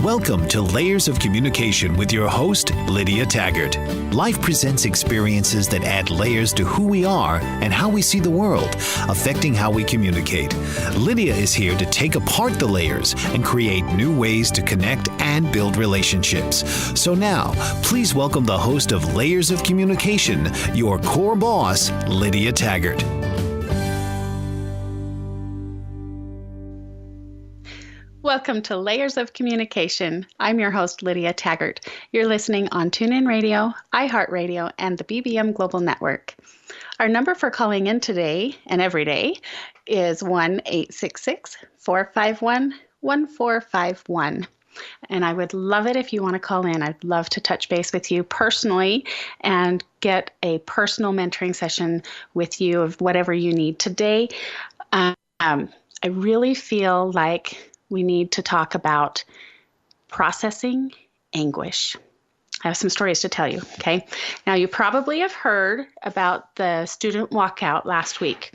Welcome to Layers of Communication with your host, Lydia Taggart. Life presents experiences that add layers to who we are and how we see the world, affecting how we communicate. Lydia is here to take apart the layers and create new ways to connect and build relationships. So now, please welcome the host of Layers of Communication, your core boss, Lydia Taggart. Welcome to Layers of Communication. I'm your host, Lydia Taggart. You're listening on TuneIn Radio, iHeartRadio, and the BBM Global Network. Our number for calling in today and every day is 1-866-451-1451. And I would love it if you want to call in. I'd love to touch base with you personally and get a personal mentoring session with you of whatever you need. Today, I really feel like we need to talk about processing anguish. I have some stories to tell you, okay? Now, you probably have heard about the student walkout last week,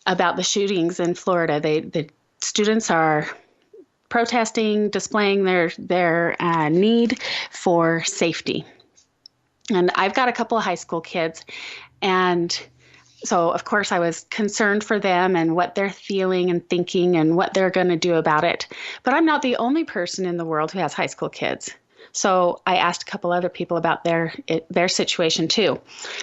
about the shootings in Florida. The students are protesting, displaying their need for safety. And I've got a couple of high school kids, and so, of course, I was concerned for them and what they're feeling and thinking and what they're going to do about it. But I'm not the only person in the world who has high school kids. So I asked a couple other people about their situation too.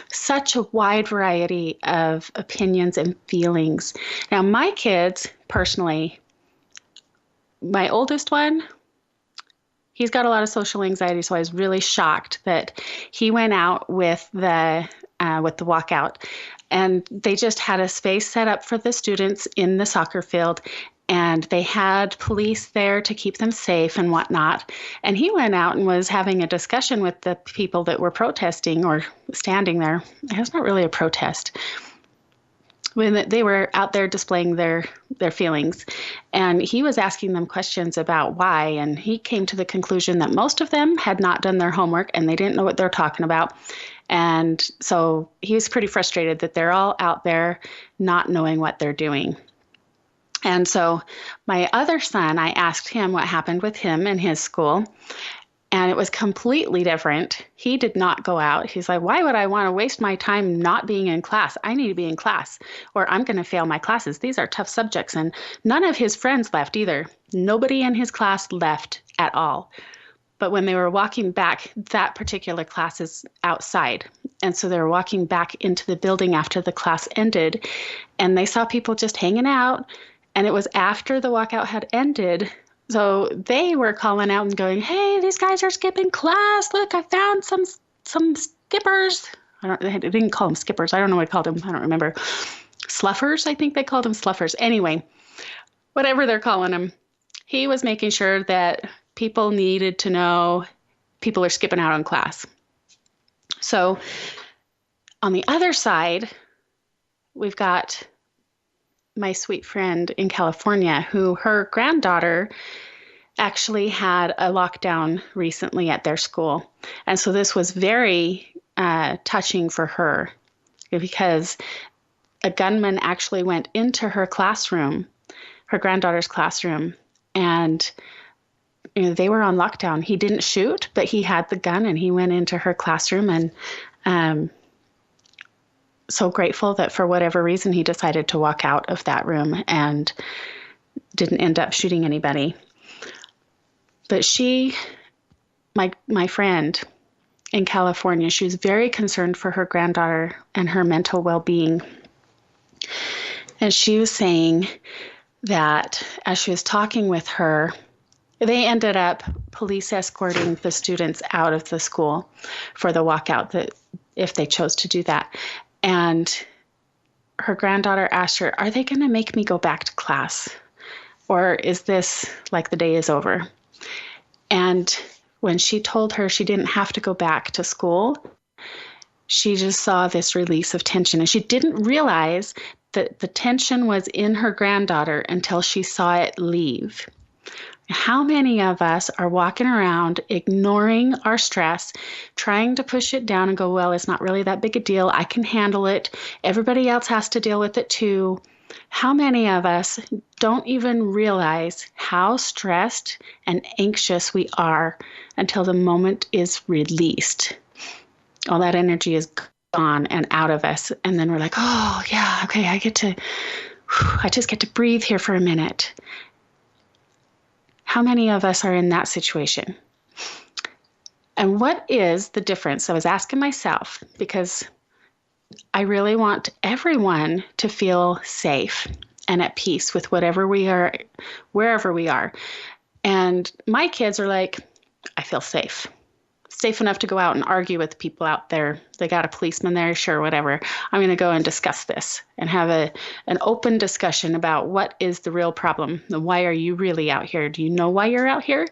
Such a wide variety of opinions and feelings. Now, my kids, personally, my oldest one, he's got a lot of social anxiety, so I was really shocked that he went out with the walkout. And they just had a space set up for the students in the soccer field, and they had police there to keep them safe and whatnot. And he went out and was having a discussion with the people that were protesting or standing there. It was not really a protest. When they were out there displaying their feelings, and he was asking them questions about why, and he came to the conclusion that most of them had not done their homework and they didn't know what they're talking about. And so he was pretty frustrated that they're all out there not knowing what they're doing. And so my other son, I asked him what happened with him in his school, and it was completely different. He did not go out. He's like, why would I want to waste my time not being in class? I need to be in class or I'm going to fail my classes. These are tough subjects. And none of his friends left either. Nobody in his class left at all. But when they were walking back, that particular class is outside. And so they were walking back into the building after the class ended, and they saw people just hanging out. And it was after the walkout had ended. So they were calling out and going, hey, these guys are skipping class. Look, I found some skippers. They didn't call them skippers. I don't know what I called them. I don't remember. Sluffers, I think they called them sluffers. Anyway, whatever they're calling them, he was making sure that people needed to know people are skipping out on class. So on the other side, we've got my sweet friend in California who her granddaughter actually had a lockdown recently at their school. And so this was very touching for her because a gunman actually went into her classroom, her granddaughter's classroom, and they were on lockdown. He didn't shoot, but he had the gun and he went into her classroom, and so grateful that for whatever reason he decided to walk out of that room and didn't end up shooting anybody. But she, my friend in California, she was very concerned for her granddaughter and her mental well-being. And she was saying that as she was talking with her, they ended up police escorting the students out of the school for the walkout, that if they chose to do that. And her granddaughter asked her, are they going to make me go back to class? Or is this like the day is over? And when she told her she didn't have to go back to school, she just saw this release of tension. And she didn't realize that the tension was in her granddaughter until she saw it leave. How many of us are walking around ignoring our stress, trying to push it down and go, well, it's not really that big a deal. I can handle it. Everybody else has to deal with it too. How many of us don't even realize how stressed and anxious we are until the moment is released? All that energy is gone and out of us. And then we're like, oh, yeah, okay, I just get to breathe here for a minute. How many of us are in that situation? And what is the difference? I was asking myself, because I really want everyone to feel safe and at peace with whatever we are, wherever we are. And my kids are like, I feel safe. Safe enough to go out and argue with people out there. They got a policeman there, sure, whatever. I'm going to go and discuss this and have an open discussion about what is the real problem. Why are you really out here? Do you know why you're out here?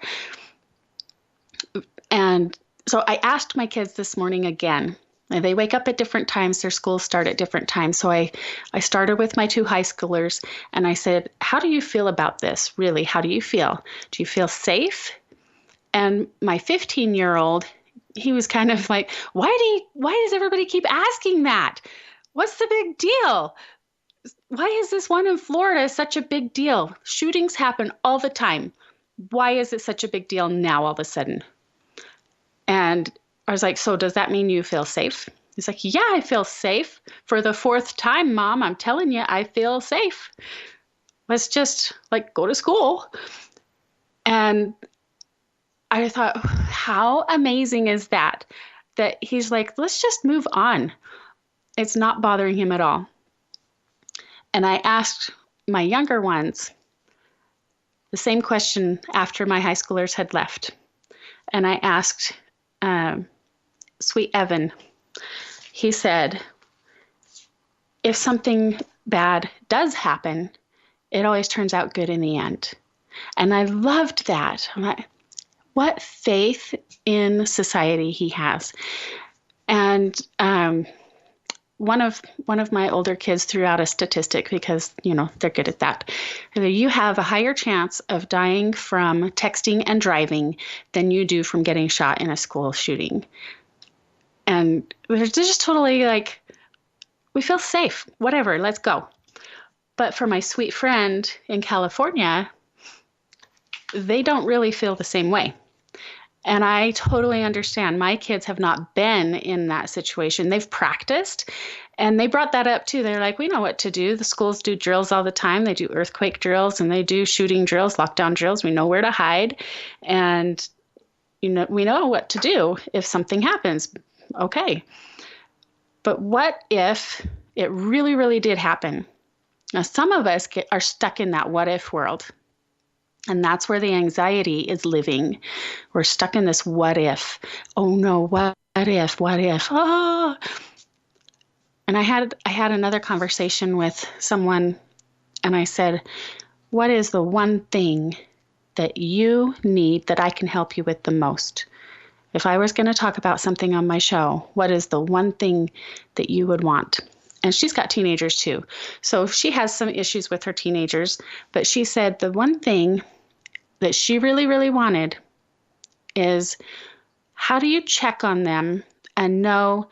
And so I asked my kids this morning again. They wake up at different times. Their schools start at different times. So I started with my 2 high schoolers and I said, how do you feel about this? Really, how do you feel? Do you feel safe? And my 15-year-old, he was kind of like, why does everybody keep asking that? What's the big deal? Why is this one in Florida such a big deal? Shootings happen all the time. Why is it such a big deal now all of a sudden? And I was like, so does that mean you feel safe? He's like, yeah, I feel safe. For the 4th time, Mom, I'm telling you, I feel safe. Let's just go to school. And I thought, how amazing is that? That he's like, let's just move on. It's not bothering him at all. And I asked my younger ones the same question after my high schoolers had left. And I asked Sweet Evan, he said, if something bad does happen, it always turns out good in the end. And I loved that. I'm like, what faith in society he has. And one of my older kids threw out a statistic because, they're good at that. You have a higher chance of dying from texting and driving than you do from getting shot in a school shooting. And they're just totally like, we feel safe, whatever, let's go. But for my sweet friend in California, they don't really feel the same way. And I totally understand. My kids have not been in that situation. They've practiced, and they brought that up too. They're like, we know what to do. The schools do drills all the time. They do earthquake drills, and they do shooting drills, lockdown drills. We know where to hide, and we know what to do if something happens. Okay. But what if it really, really did happen? Now, some of us are stuck in that what if world. And that's where the anxiety is living. We're stuck in this what if. Oh no, what if? Oh. And I had another conversation with someone, and I said, what is the one thing that you need that I can help you with the most? If I was going to talk about something on my show, what is the one thing that you would want? And she's got teenagers too. So she has some issues with her teenagers, but she said the one thing that she really, really wanted is, how do you check on them and know,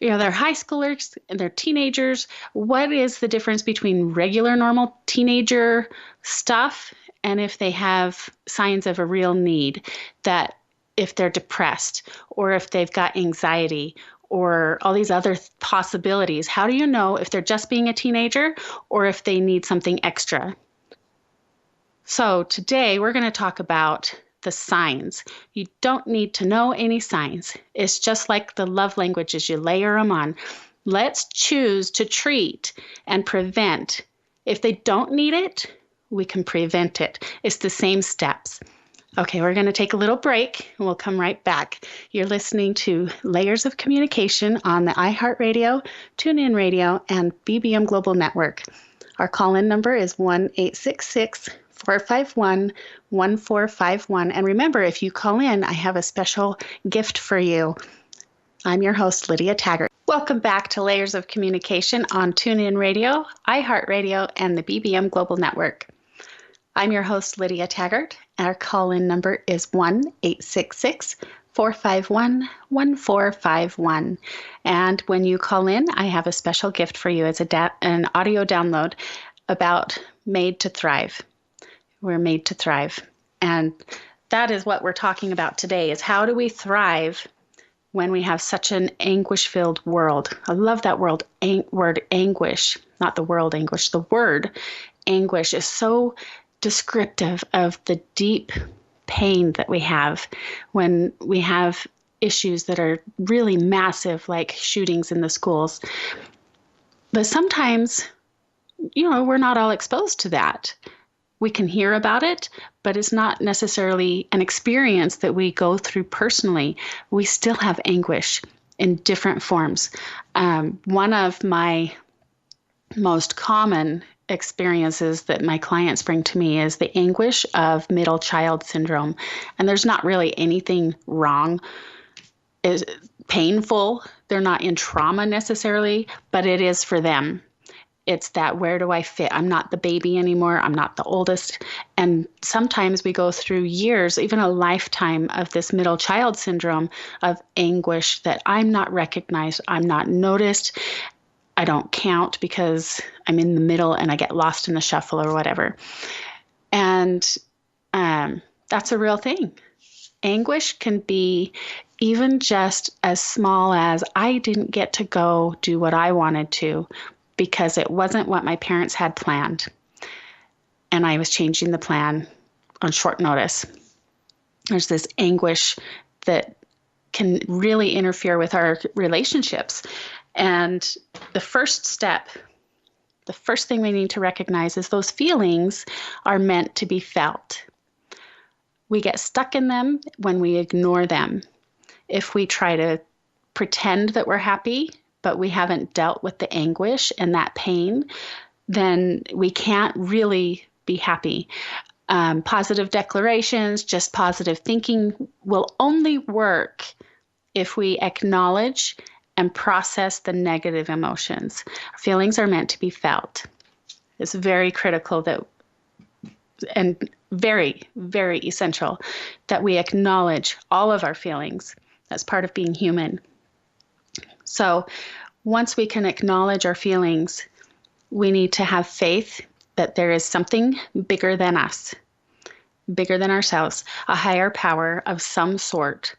they're high schoolers and they're teenagers. What is the difference between regular, normal teenager stuff and if they have signs of a real need, that if they're depressed or if they've got anxiety or all these other possibilities? How do you know if they're just being a teenager or if they need something extra? So today we're going to talk about the signs. You don't need to know any signs. It's just like the love languages, you layer them on. Let's choose to treat and prevent. If they don't need it, we can prevent it. It's the same steps. Okay, we're going to take a little break and we'll come right back. You're listening to Layers of Communication on the iHeartRadio, TuneIn Radio, and BBM Global Network. Our call-in number is 1-866-451-1451. And remember, if you call in, I have a special gift for you. I'm your host, Lydia Taggart. Welcome back to Layers of Communication on TuneIn Radio, iHeartRadio, and the BBM Global Network. I'm your host, Lydia Taggart. Our call-in number is 1-866-451-1451. And when you call in, I have a special gift for you. It's an audio download about made to thrive. We're made to thrive. And that is what we're talking about today, is how do we thrive when we have such an anguish-filled world? I love that word anguish, not the world anguish. The word anguish is so descriptive of the deep pain that we have when we have issues that are really massive, like shootings in the schools. But sometimes, we're not all exposed to that. We can hear about it, but it's not necessarily an experience that we go through personally. We still have anguish in different forms. One of my most common experiences that my clients bring to me is the anguish of middle child syndrome. And there's not really anything wrong. It's painful. They're not in trauma necessarily, but it is for them. It's that, where do I fit? I'm not the baby anymore. I'm not the oldest. And sometimes we go through years, even a lifetime of this middle child syndrome of anguish that I'm not recognized. I'm not noticed. I don't count because I'm in the middle and I get lost in the shuffle or whatever. And that's a real thing. Anguish can be even just as small as I didn't get to go do what I wanted to because it wasn't what my parents had planned. And I was changing the plan on short notice. There's this anguish that can really interfere with our relationships. And the first step, the first thing we need to recognize is those feelings are meant to be felt. We get stuck in them when we ignore them. If we try to pretend that we're happy, but we haven't dealt with the anguish and that pain, then we can't really be happy. Positive declarations, just positive thinking will only work if we acknowledge and process the negative emotions. Our feelings are meant to be felt. It's very critical and very, very essential that we acknowledge all of our feelings. That's part of being human. So once we can acknowledge our feelings, we need to have faith that there is something bigger than us, bigger than ourselves, a higher power of some sort.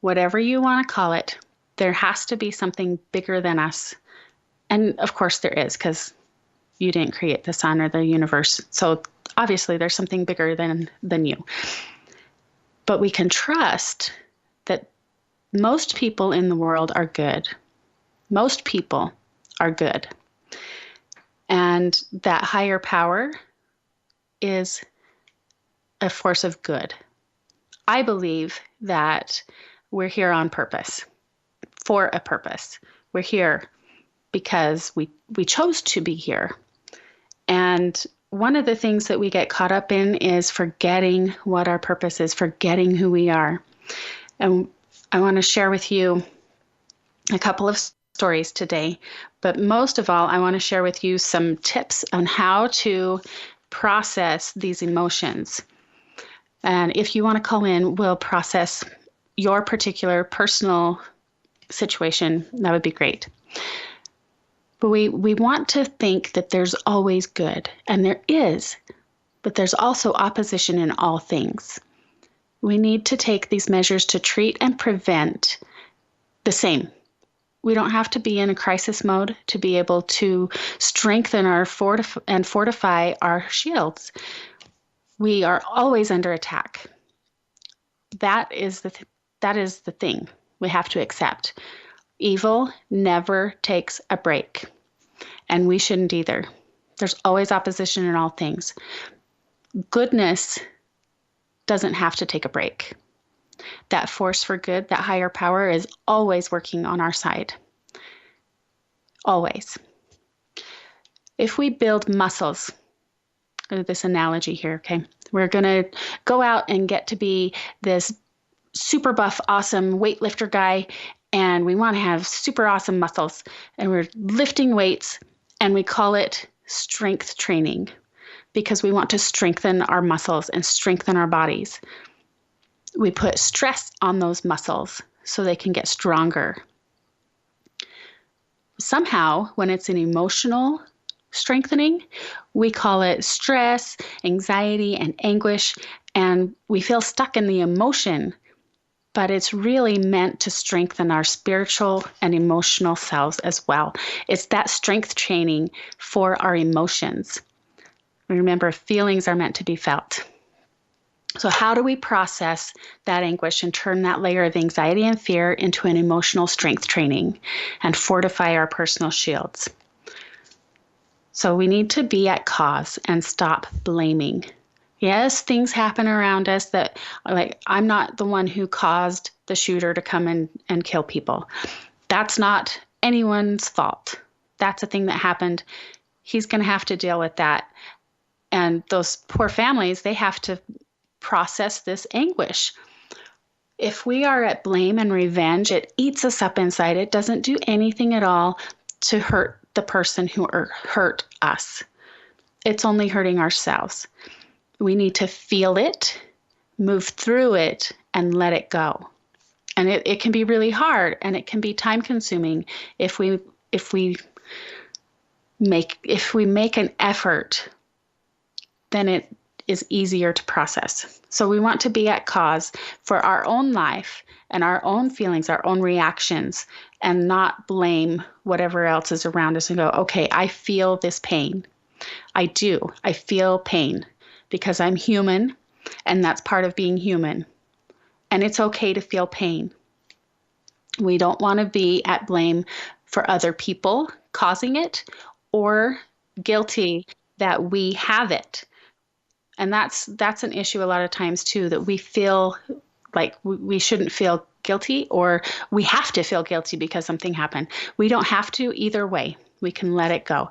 Whatever you want to call it, there has to be something bigger than us. And of course there is, because you didn't create the sun or the universe. So obviously there's something bigger than you. But we can trust that most people in the world are good. Most people are good. And that higher power is a force of good. I believe that we're here on purpose, for a purpose. We're here because we chose to be here. And one of the things that we get caught up in is forgetting what our purpose is, forgetting who we are. And I want to share with you a couple of stories today, but most of all, I want to share with you some tips on how to process these emotions. And if you want to call in, we'll process your particular personal situation. That would be great. But we want to think that there's always good, and there is, but there's also opposition in all things. We need to take these measures to treat and prevent the same. We don't have to be in a crisis mode to be able to strengthen and fortify our shields. We are always under attack. That is the thing we have to accept. Evil never takes a break, and we shouldn't either. There's always opposition in all things. Goodness doesn't have to take a break. That force for good, that higher power, is always working on our side. Always. If we build muscles, this analogy here, okay? We're going to go out and get to be this super buff, awesome weightlifter guy, and we want to have super awesome muscles, and we're lifting weights, and we call it strength training because we want to strengthen our muscles and strengthen our bodies. We put stress on those muscles so they can get stronger. Somehow, when it's an emotional strengthening. We call it stress, anxiety, and anguish, and we feel stuck in the emotion, but it's really meant to strengthen our spiritual and emotional selves as well. It's that strength training for our emotions. Remember, feelings are meant to be felt. So how do we process that anguish and turn that layer of anxiety and fear into an emotional strength training and fortify our personal shields? So we need to be at cause and stop blaming. Yes, things happen around us that, like, I'm not the one who caused the shooter to come and kill people. That's not anyone's fault. That's a thing that happened. He's going to have to deal with that. And those poor families, they have to process this anguish. If we are at blame and revenge, it eats us up inside. It doesn't do anything at all to hurt the person who hurt us. It's only hurting ourselves. We need to feel it, move through it, and let it go. And it can be really hard, and it can be time consuming if we make an effort, then it is easier to process. So we want to be at cause for our own life and our own feelings, our own reactions, and not blame whatever else is around us and go, okay, I feel this pain. I do. I feel pain because I'm human, and that's part of being human. And it's okay to feel pain. We don't want to be at blame for other people causing it or guilty that we have it. And that's an issue a lot of times too, that we feel like we shouldn't feel guilty, or we have to feel guilty because something happened. We don't have to either way. We can let it go.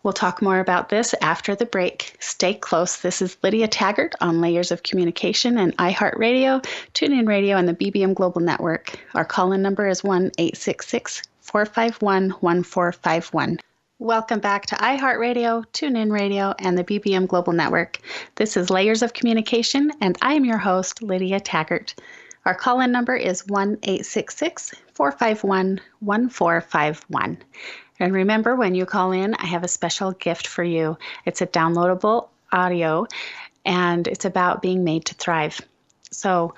We'll talk more about this after the break. Stay close. This is Lydia Taggart on Layers of Communication and iHeartRadio, TuneIn Radio, and the BBM Global Network. Our call-in number is 1-866-451-1451. Welcome back to iHeartRadio, TuneIn Radio, and the BBM Global Network. This is Layers of Communication, and I am your host, Lydia Taggart. Our call-in number is 1-866-451-1451. And remember, when you call in, I have a special gift for you. It's a downloadable audio, and it's about being made to thrive. So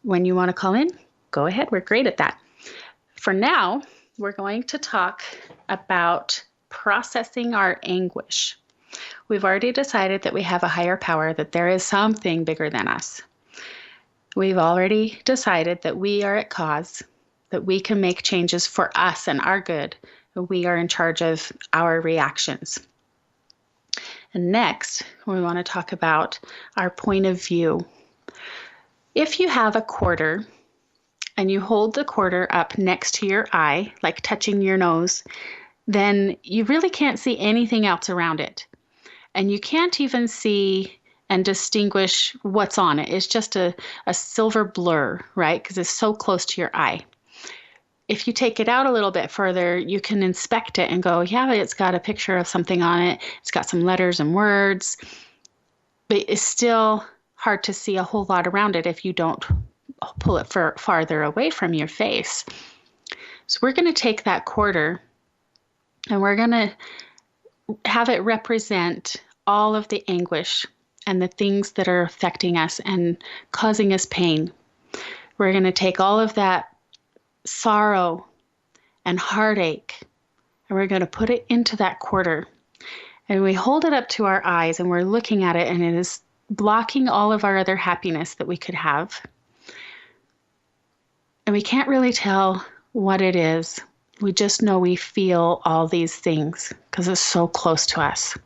when you want to call in, go ahead. We're great at that. For now, we're going to talk about processing our anguish. We've already decided that we have a higher power, that there is something bigger than us. We've already decided that we are at cause, that we can make changes for us and our good. We are in charge of our reactions. And next, we want to talk about our point of view. If you have a quarter and you hold the quarter up next to your eye, like touching your nose, then you really can't see anything else around it. And you can't even see and distinguish what's on it. It's just a silver blur, right? Because it's so close to your eye. If you take it out a little bit further, you can inspect it and go, yeah, it's got a picture of something on it. It's got some letters and words. But it's still hard to see a whole lot around it if you don't pull it farther away from your face. So we're going to take that quarter and we're going to have it represent all of the anguish and the things that are affecting us and causing us pain. We're going to take all of that sorrow and heartache, and we're going to put it into that quarter. And we hold it up to our eyes and we're looking at it, and it is blocking all of our other happiness that we could have. And we can't really tell what it is. We just know we feel all these things because it's so close to us.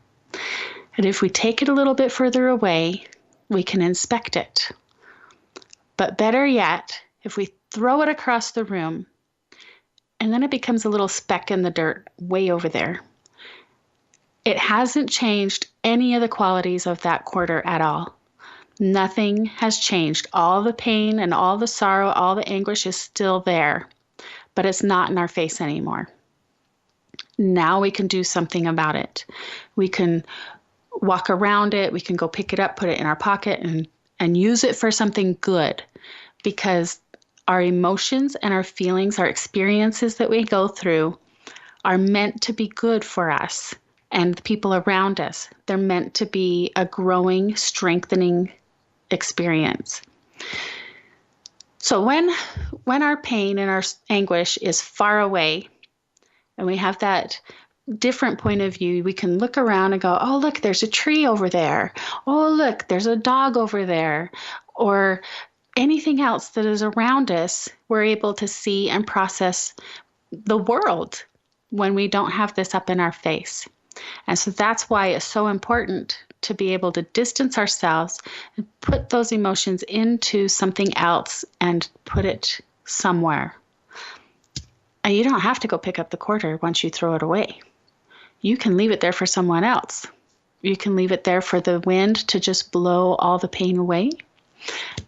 And if we take it a little bit further away, we can inspect it. But better yet, if we throw it across the room, and then it becomes a little speck in the dirt way over there. It hasn't changed any of the qualities of that quarter at all. Nothing has changed. All the pain and all the sorrow, all the anguish is still there, but it's not in our face anymore. Now we can do something about it. We can walk around it. We can go pick it up, put it in our pocket, and use it for something good, because our emotions and our feelings, our experiences that we go through are meant to be good for us and the people around us. They're meant to be a growing, strengthening experience. So when our pain and our anguish is far away and we have that different point of view, we can look around and go, oh, look, there's a tree over there. Oh, look, there's a dog over there. Or anything else that is around us, we're able to see and process the world when we don't have this up in our face. And so that's why it's so important to be able to distance ourselves and put those emotions into something else and put it somewhere. And you don't have to go pick up the quarter once you throw it away. You can leave it there for someone else. You can leave it there for the wind to just blow all the pain away.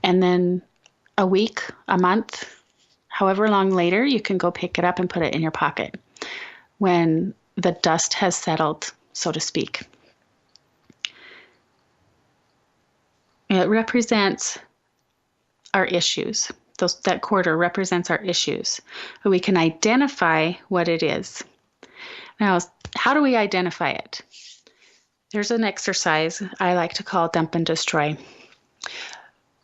And then a week, a month, however long later, you can go pick it up and put it in your pocket when the dust has settled, so to speak. It represents our issues. That quarter represents our issues. We can identify what it is. Now, how do we identify it? There's an exercise I like to call dump and destroy.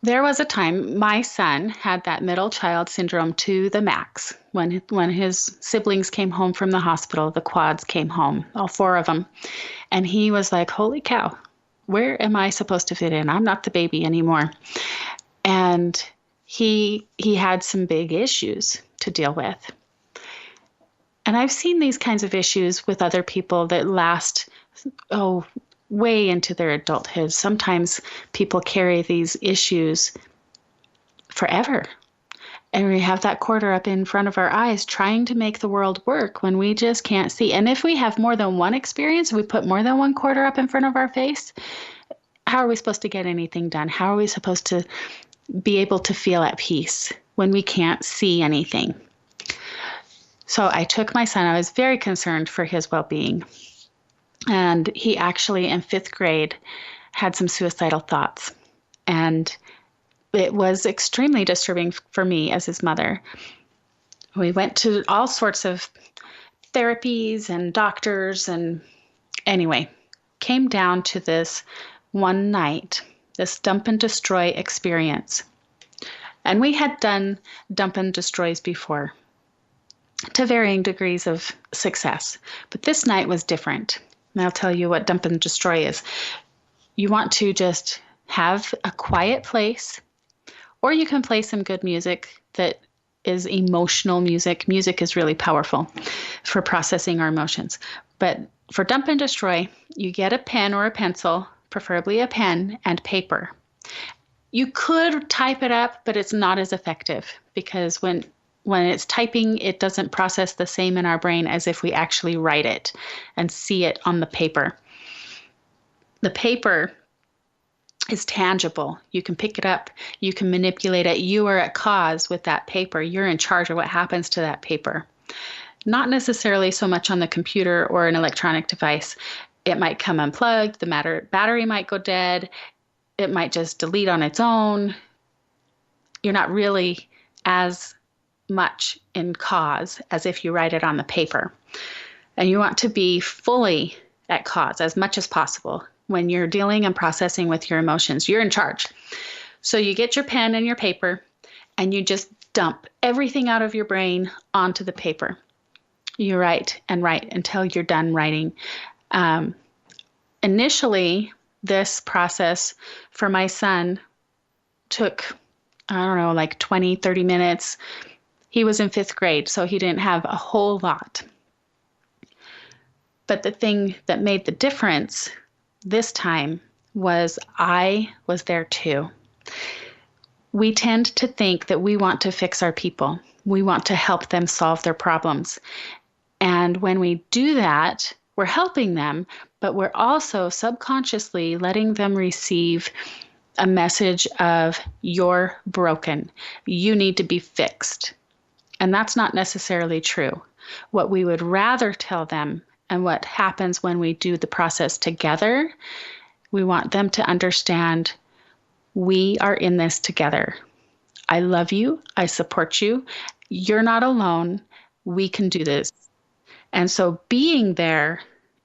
There was a time my son had that middle child syndrome to the max. When his siblings came home from the hospital, the quads came home, all four of them. And he was like, holy cow, where am I supposed to fit in? I'm not the baby anymore. And he had some big issues to deal with. And I've seen these kinds of issues with other people that last, way into their adulthood. Sometimes people carry these issues forever. And we have that quarter up in front of our eyes trying to make the world work when we just can't see. And if we have more than one experience, we put more than one quarter up in front of our face, how are we supposed to get anything done? How are we supposed to be able to feel at peace when we can't see anything? So I took my son. I was very concerned for his well-being. And he actually, in 5th grade, had some suicidal thoughts. And it was extremely disturbing for me as his mother. We went to all sorts of therapies and doctors, and anyway, came down to this one night, this dump and destroy experience. And we had done dump and destroys before to varying degrees of success. But this night was different. And I'll tell you what dump and destroy is. You want to just have a quiet place, or you can play some good music that is emotional music. Music is really powerful for processing our emotions. But for dump and destroy, you get a pen or a pencil, preferably a pen, and paper. You could type it up, but it's not as effective because when it's typing, it doesn't process the same in our brain as if we actually write it and see it on the paper. The paper is tangible. You can pick it up. You can manipulate it. You are at cause with that paper. You're in charge of what happens to that paper. Not necessarily so much on the computer or an electronic device. It might come unplugged. The battery might go dead. It might just delete on its own. You're not really as much in cause as if you write it on the paper. And you want to be fully at cause as much as possible. When you're dealing and processing with your emotions, you're in charge. So you get your pen and your paper and you just dump everything out of your brain onto the paper. You write and write until you're done writing. Initially, this process for my son took, like 20, 30 minutes. He was in 5th grade, so he didn't have a whole lot. But the thing that made the difference this time was I was there too. We tend to think that we want to fix our people. We want to help them solve their problems. And when we do that, we're helping them, but we're also subconsciously letting them receive a message of you're broken. You need to be fixed. And that's not necessarily true. What we would rather tell them and what happens when we do the process together, we want them to understand we are in this together. I love you. I support you. You're not alone. We can do this. And so being there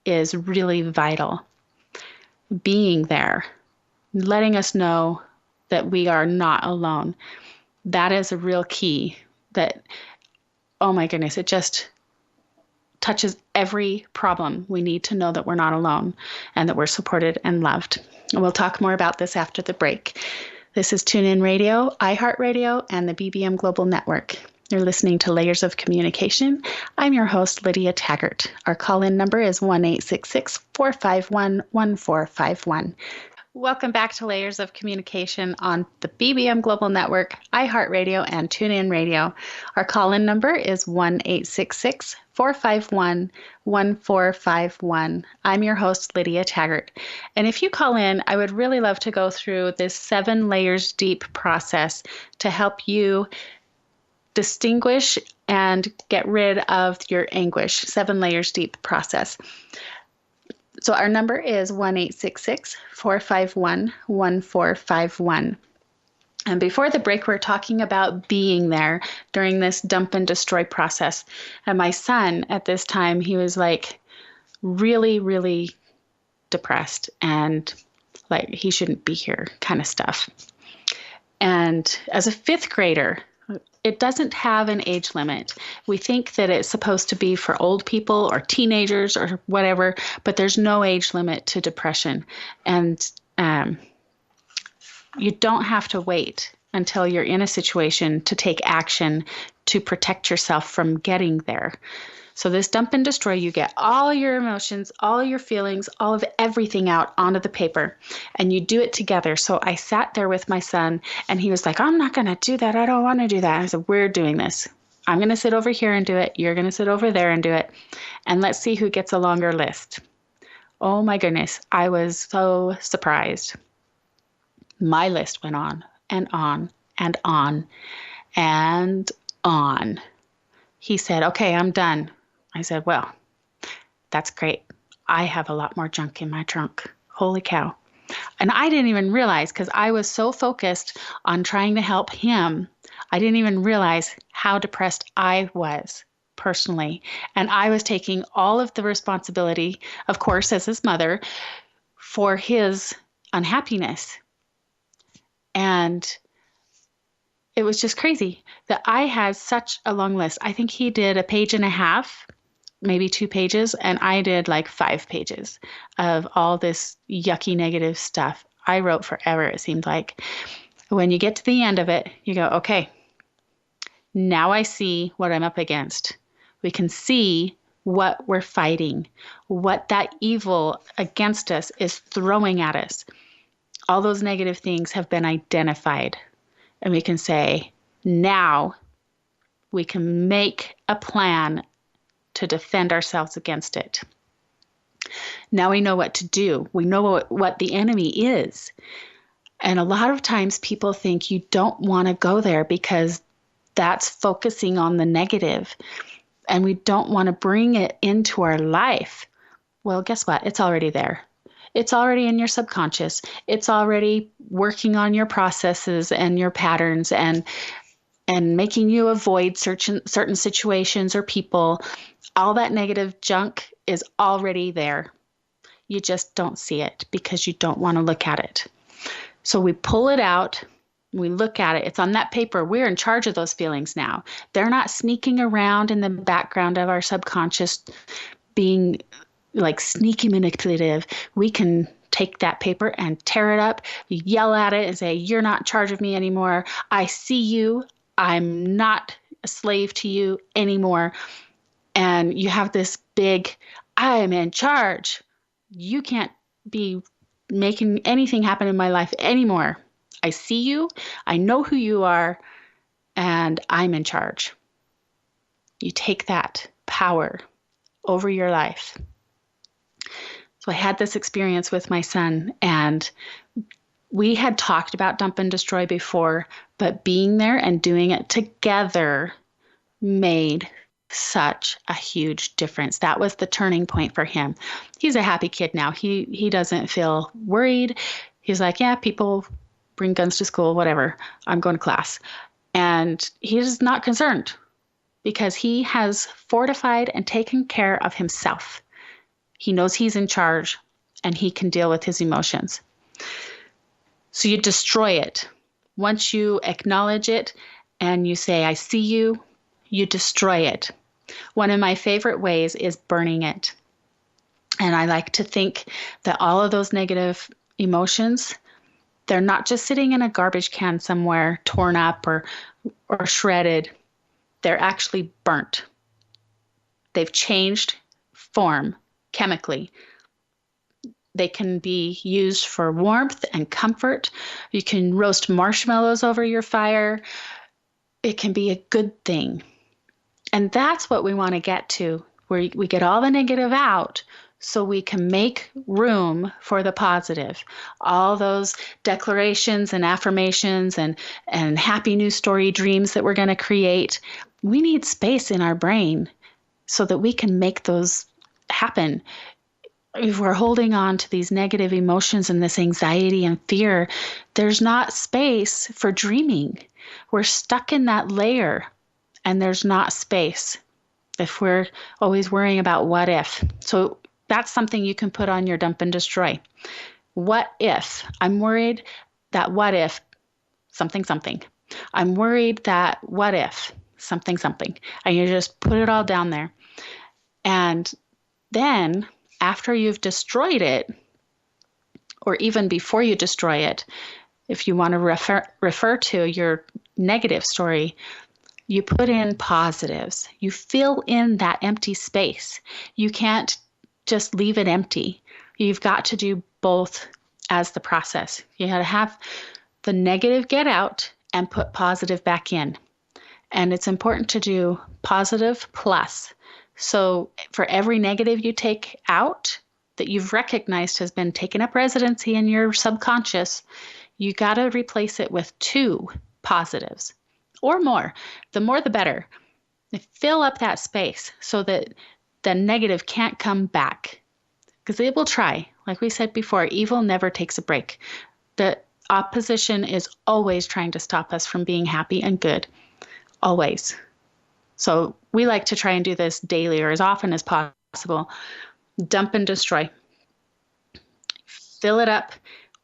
is really vital. Being there, letting us know that we are not alone. That is a real key that, oh my goodness, it just touches every problem. We need to know that we're not alone and that we're supported and loved. And we'll talk more about this after the break. This is TuneIn Radio, iHeartRadio, and the BBM Global Network. You're listening to Layers of Communication. I'm your host, Lydia Taggart. Our call-in number is 1-866-451-1451. Welcome back to Layers of Communication on the BBM Global Network, iHeartRadio, and TuneIn Radio. Our call-in number is 1-866-451-1451. I'm your host, Lydia Taggart. And if you call in, I would really love to go through this 7 layers deep process to help you distinguish and get rid of your anguish. 7 layers deep process. So our number is 1-866-451-1451. And before the break, we're talking about being there during this dump and destroy process. And my son at this time, he was like really, really depressed and like he shouldn't be here kind of stuff. And as a 5th grader, it doesn't have an age limit. We think that it's supposed to be for old people or teenagers or whatever, but there's no age limit to depression. And you don't have to wait until you're in a situation to take action to protect yourself from getting there. So this dump and destroy, you get all your emotions, all your feelings, all of everything out onto the paper, and you do it together. So I sat there with my son, and he was like, I'm not going to do that. I don't want to do that. I said, we're doing this. I'm going to sit over here and do it. You're going to sit over there and do it. And let's see who gets a longer list. Oh my goodness. I was so surprised. My list went on and on and on and on. He said, okay, I'm done. I said, well, that's great. I have a lot more junk in my trunk. Holy cow. And I didn't even realize, because I was so focused on trying to help him, I didn't even realize how depressed I was personally. And I was taking all of the responsibility, of course, as his mother, for his unhappiness. And it was just crazy that I had such a long list. I think he did a page and a half, maybe 2 pages, and I did like 5 pages of all this yucky negative stuff. I wrote forever, it seemed like. When you get to the end of it, you go, okay, now I see what I'm up against. We can see what we're fighting, what that evil against us is throwing at us. All those negative things have been identified. And we can say, now we can make a plan to defend ourselves against it. Now we know what to do. We know what the enemy is. And a lot of times people think you don't want to go there because that's focusing on the negative. And we don't want to bring it into our life. Well, guess what? It's already there. It's already in your subconscious. It's already working on your processes and your patterns and making you avoid certain situations or people. All that negative junk is already there. You just don't see it because you don't want to look at it. So we pull it out. We look at it. It's on that paper. We're in charge of those feelings now. They're not sneaking around in the background of our subconscious being like sneaky manipulative. We can take that paper and tear it up, yell at it and say, you're not in charge of me anymore. I see you. I'm not a slave to you anymore. And you have this big, I am in charge. You can't be making anything happen in my life anymore. I see you. I know who you are. And I'm in charge. You take that power over your life. So I had this experience with my son, and we had talked about dump and destroy before, but being there and doing it together made such a huge difference. That was the turning point for him. He's a happy kid now. He doesn't feel worried. He's like, yeah, people bring guns to school, whatever. I'm going to class. And he's not concerned because he has fortified and taken care of himself. He knows he's in charge and he can deal with his emotions. So you destroy it. Once you acknowledge it and you say, I see you, you destroy it. One of my favorite ways is burning it. And I like to think that all of those negative emotions, they're not just sitting in a garbage can somewhere, torn up or shredded. They're actually burnt. They've changed form chemically. They can be used for warmth and comfort. You can roast marshmallows over your fire. It can be a good thing. And that's what we want to get to, where we get all the negative out so we can make room for the positive. All those declarations and affirmations and happy news story dreams that we're going to create, we need space in our brain so that we can make those happen. If we're holding on to these negative emotions and this anxiety and fear, there's not space for dreaming. We're stuck in that layer and there's not space if we're always worrying about what if. So that's something you can put on your dump and destroy. What if? I'm worried that what if something, something. I'm worried that what if something, something. And you just put it all down there. And then after you've destroyed it, or even before you destroy it, if you want to refer to your negative story, you put in positives. You fill in that empty space. You can't just leave it empty. You've got to do both as the process. You got to have the negative get out and put positive back in. And it's important to do positive plus. So for every negative you take out that you've recognized has been taken up residency in your subconscious, you got to replace it with 2 positives or more. The more, the better. Fill up that space so that the negative can't come back, because it will try. Like we said before, evil never takes a break. The opposition is always trying to stop us from being happy and good. Always. So we like to try and do this daily or as often as possible. Dump and destroy. Fill it up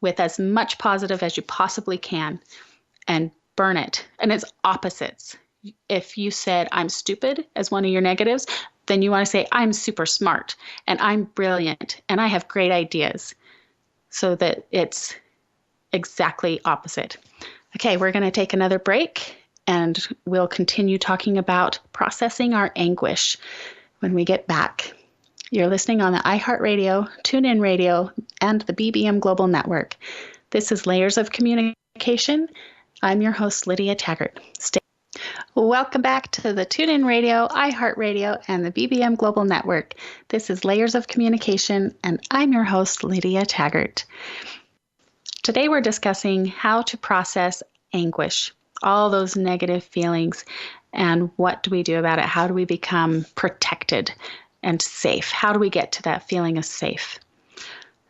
with as much positive as you possibly can and burn it. And it's opposites. If you said, I'm stupid as one of your negatives, then you want to say, I'm super smart and I'm brilliant and I have great ideas, so that it's exactly opposite. Okay, we're going to take another break and we'll continue talking about processing our anguish when we get back. You're listening on the iHeartRadio, TuneIn Radio, and the BBM Global Network. This is Layers of Communication. I'm your host, Lydia Taggart. Welcome back to the TuneIn Radio, iHeartRadio, and the BBM Global Network. This is Layers of Communication, and I'm your host, Lydia Taggart. Today we're discussing how to process anguish, all those negative feelings, and what do we do about it? How do we become protected and safe? How do we get to that feeling of safe?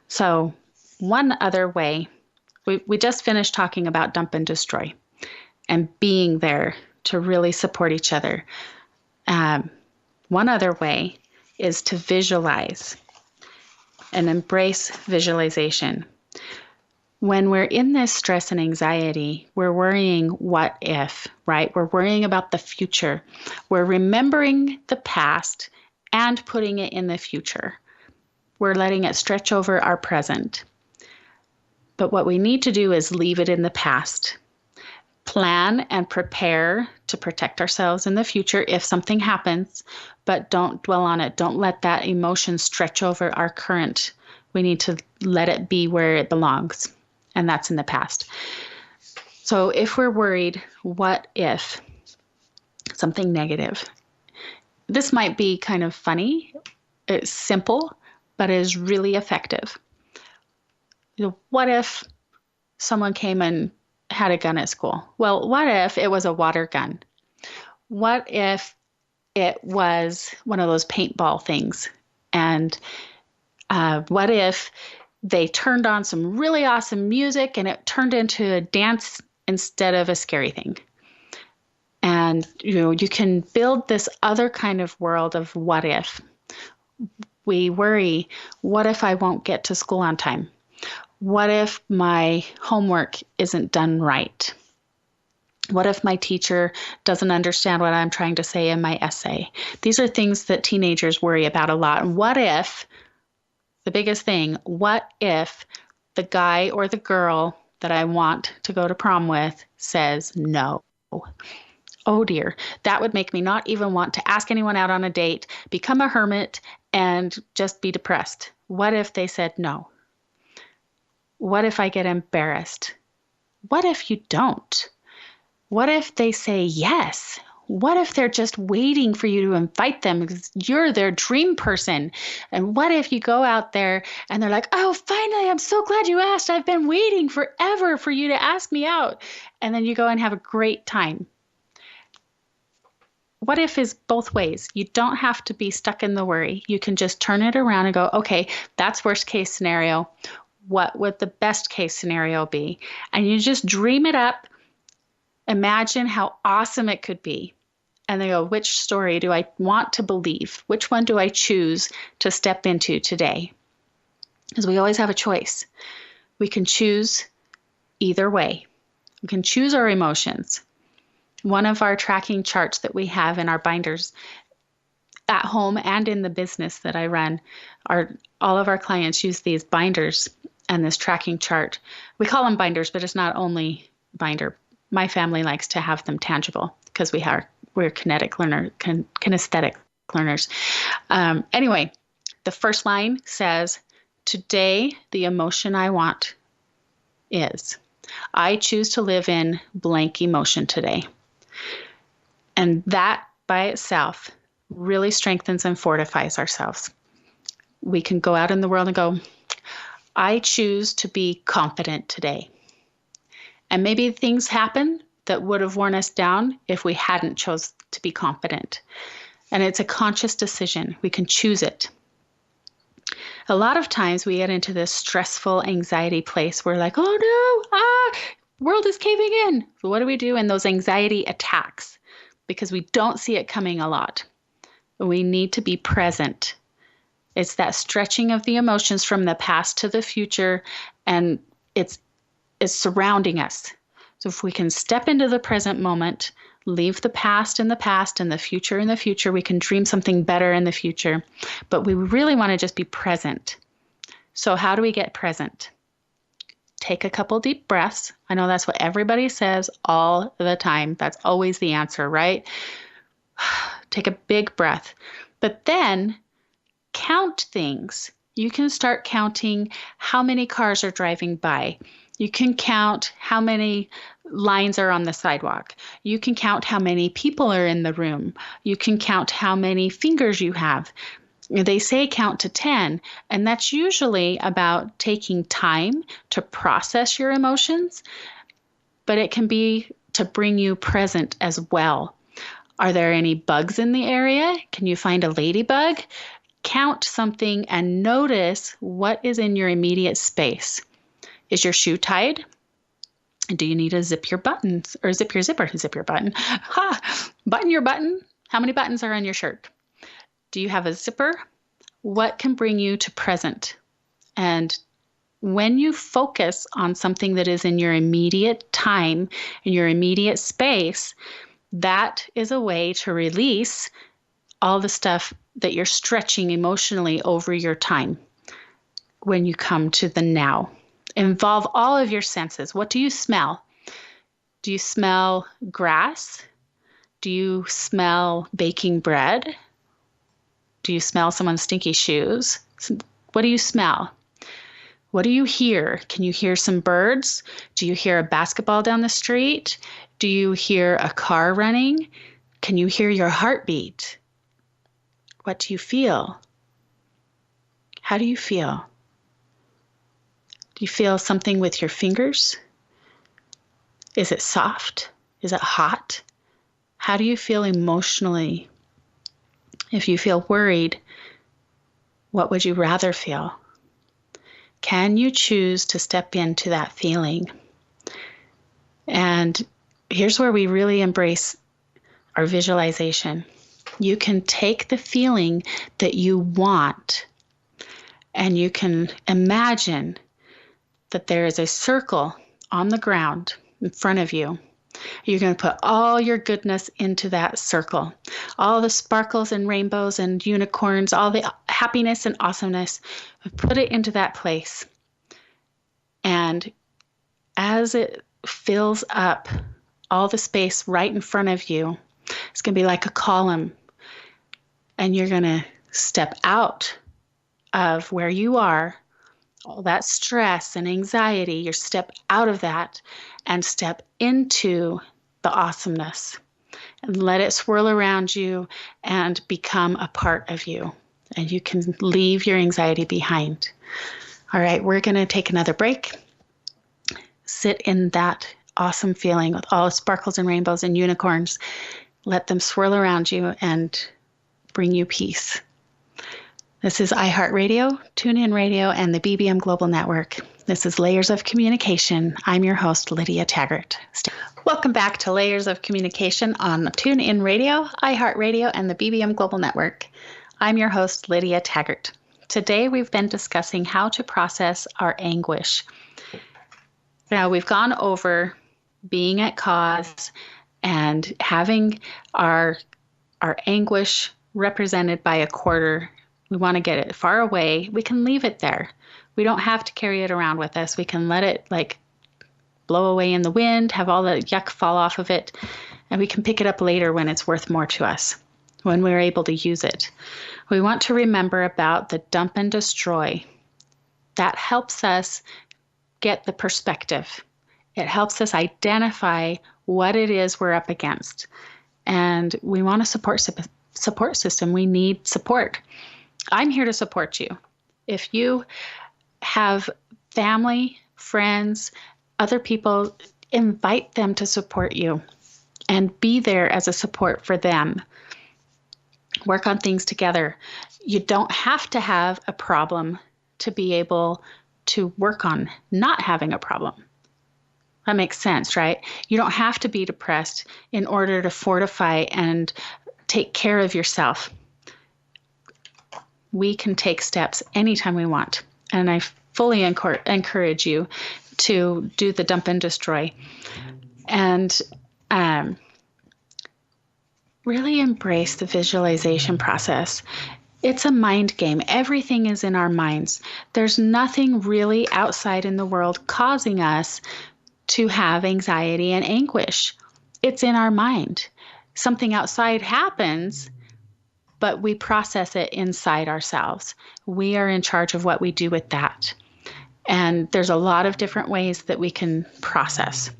So one other way, we just finished talking about dump and destroy and being there to really support each other. One other way is to visualize and embrace visualization. When we're in this stress and anxiety, we're worrying what if, right? We're worrying about the future. We're remembering the past and putting it in the future. We're letting it stretch over our present. But what we need to do is leave it in the past. Plan and prepare to protect ourselves in the future if something happens, but don't dwell on it. Don't let that emotion stretch over our current. We need to let it be where it belongs, and that's in the past. So if we're worried, what if something negative? This might be kind of funny. It's simple, but it is really effective. What if someone came and had a gun at school? Well, what if it was a water gun? What if it was one of those paintball things? And what if they turned on some really awesome music and it turned into a dance instead of a scary thing? And you can build this other kind of world of what if. We worry, what if I won't get to school on time? What if my homework isn't done right? What if my teacher doesn't understand what I'm trying to say in my essay? These are things that teenagers worry about a lot. And what if, the biggest thing, what if the guy or the girl that I want to go to prom with says no? Oh dear, that would make me not even want to ask anyone out on a date, become a hermit, and just be depressed. What if they said no? What if I get embarrassed? What if you don't? What if they say yes? What if they're just waiting for you to invite them because you're their dream person? And what if you go out there and they're like, oh, finally, I'm so glad you asked. I've been waiting forever for you to ask me out. And then you go and have a great time. What if is both ways? You don't have to be stuck in the worry. You can just turn it around and go, okay, that's worst case scenario. What would the best case scenario be? And you just dream it up. Imagine how awesome it could be. And they go, which story do I want to believe? Which one do I choose to step into today? Because we always have a choice. We can choose either way. We can choose our emotions. One of our tracking charts that we have in our binders at home and in the business that I run, all of our clients use these binders and this tracking chart. We call them binders, but it's not only binder. My family likes to have them tangible because we're kinesthetic learners. Anyway, the first line says, today the emotion I want is, I choose to live in blank emotion today. And that by itself really strengthens and fortifies ourselves. We can go out in the world and go, I choose to be confident today. And maybe things happen that would have worn us down if we hadn't chose to be confident. And it's a conscious decision. We can choose it. A lot of times we get into this stressful anxiety place. We're like, oh no, world is caving in. So what do we do in those anxiety attacks? Because we don't see it coming a lot. We need to be present. It's that stretching of the emotions from the past to the future, and it's surrounding us. So if we can step into the present moment, leave the past in the past and the future in the future, we can dream something better in the future. But we really want to just be present. So how do we get present? Take a couple deep breaths. I know that's what everybody says all the time. That's always the answer, right? Take a big breath. But then count things. You can start counting how many cars are driving by. You can count how many lines are on the sidewalk. You can count how many people are in the room. You can count how many fingers you have. They say count to 10, and that's usually about taking time to process your emotions, but it can be to bring you present as well. Are there any bugs in the area? Can you find a ladybug? Count something and notice what is in your immediate space. Is your shoe tied? Do you need to zip your buttons or zip your zipper? Zip your button. Button your button. How many buttons are on your shirt? Do you have a zipper? What can bring you to present? And when you focus on something that is in your immediate time, in your immediate space, that is a way to release all the stuff that you're stretching emotionally over your time when you come to the now. Involve all of your senses. What do you smell? Do you smell grass? Do you smell baking bread? Do you smell someone's stinky shoes? What do you smell? What do you hear? Can you hear some birds? Do you hear a basketball down the street? Do you hear a car running? Can you hear your heartbeat? What do you feel? How do you feel? Do you feel something with your fingers? Is it soft? Is it hot? How do you feel emotionally? If you feel worried, what would you rather feel? Can you choose to step into that feeling? And here's where we really embrace our visualization. You can take the feeling that you want And you can imagine that there is a circle on the ground in front of you. You're going to put all your goodness into that circle, all the sparkles and rainbows and unicorns, all the happiness and awesomeness. Put it into that place. And as it fills up all the space right in front of you, it's going to be like a column. And you're going to step out of where you are, all that stress and anxiety, you step out of that and step into the awesomeness and let it swirl around you and become a part of you. And you can leave your anxiety behind. All right, we're going to take another break. Sit in that awesome feeling with all the sparkles and rainbows and unicorns. Let them swirl around you and bring you peace. This is iHeartRadio, TuneIn Radio, and the BBM Global Network. This is Layers of Communication. I'm your host, Lydia Taggart. Welcome back to Layers of Communication on TuneIn Radio, iHeartRadio, and the BBM Global Network. I'm your host, Lydia Taggart. Today, we've been discussing how to process our anguish. Now, we've gone over being at cause and having our anguish represented by a quarter. We want to get it far away. We can leave it there. We don't have to carry it around with us. We can let it blow away in the wind, have all the yuck fall off of it, and we can pick it up later when it's worth more to us, when we're able to use it. We want to remember about the dump and destroy. That helps us get the perspective. It helps us identify what it is we're up against. And we want a support system. We need support. I'm here to support you. If you have family, friends, other people, invite them to support you and be there as a support for them. Work on things together. You don't have to have a problem to be able to work on not having a problem. That makes sense, right? You don't have to be depressed in order to fortify and take care of yourself. We can take steps anytime we want. And I fully encourage you to do the dump and destroy. And really embrace the visualization process. It's a mind game. Everything is in our minds. There's nothing really outside in the world causing us to have anxiety and anguish. It's in our mind. Something outside happens, but we process it inside ourselves. We are in charge of what we do with that. And there's a lot of different ways that we can process.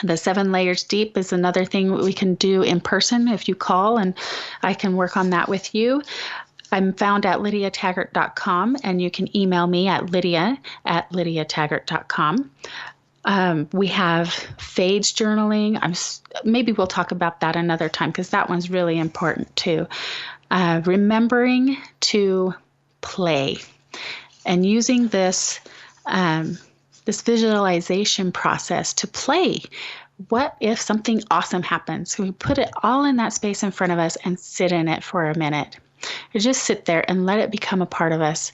The 7 layers deep is another thing we can do in person if you call, and I can work on that with you. I'm found at lydiataggart.com, and you can email me at lydia@lydiataggart.com. We have phage journaling. Maybe we'll talk about that another time because that one's really important too. Remembering to play and using this visualization process to play. What if something awesome happens? We put it all in that space in front of us and sit in it for a minute. You just sit there and let it become a part of us.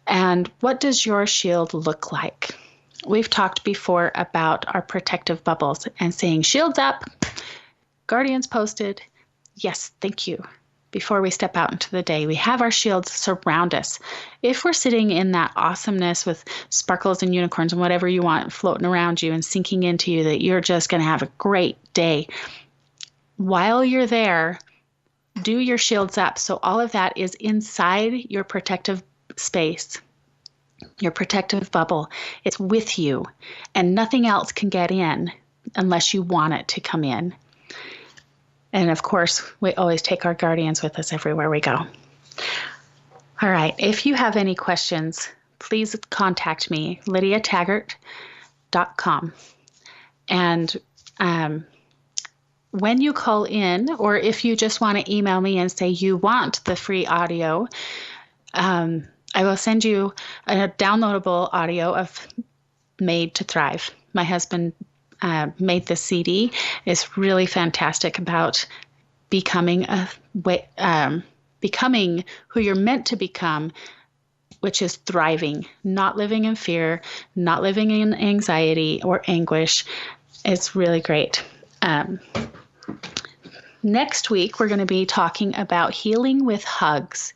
And what does your shield look like? We've talked before about our protective bubbles and saying shields up, guardians posted, yes, thank you. Before we step out into the day, we have our shields surround us. If we're sitting in that awesomeness with sparkles and unicorns and whatever you want floating around you and sinking into you, that you're just going to have a great day. While you're there, do your shields up. So all of that is inside your protective space, your protective bubble. It's with you, and nothing else can get in unless you want it to come in. And of course, we always take our guardians with us everywhere we go. All right. If you have any questions, please contact me, lydiataggart.com. And when you call in, or if you just want to email me and say you want the free audio, I will send you a downloadable audio of Made to Thrive. My husband made this CD. It's really fantastic about becoming who you're meant to become which is thriving, not living in fear, not living in anxiety or anguish. It's really great. Next week, we're going to be talking about healing with hugs.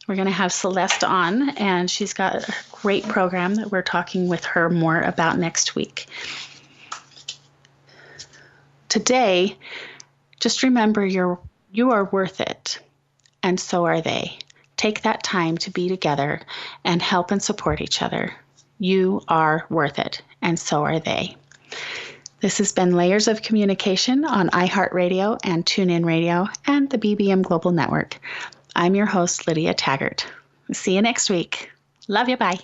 We're going to have Celeste on, and she's got a great program that we're talking with her more about next week. Today, just remember you are worth it, and so are they. Take that time to be together and help and support each other. You are worth it, and so are they. This has been Layers of Communication on iHeartRadio and TuneIn Radio and the BBM Global Network. I'm your host, Lydia Taggart. See you next week. Love you. Bye.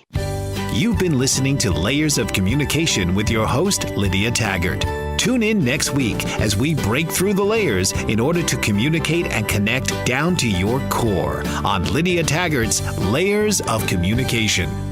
You've been listening to Layers of Communication with your host, Lydia Taggart. Tune in next week as we break through the layers in order to communicate and connect down to your core on Lydia Taggart's Layers of Communication.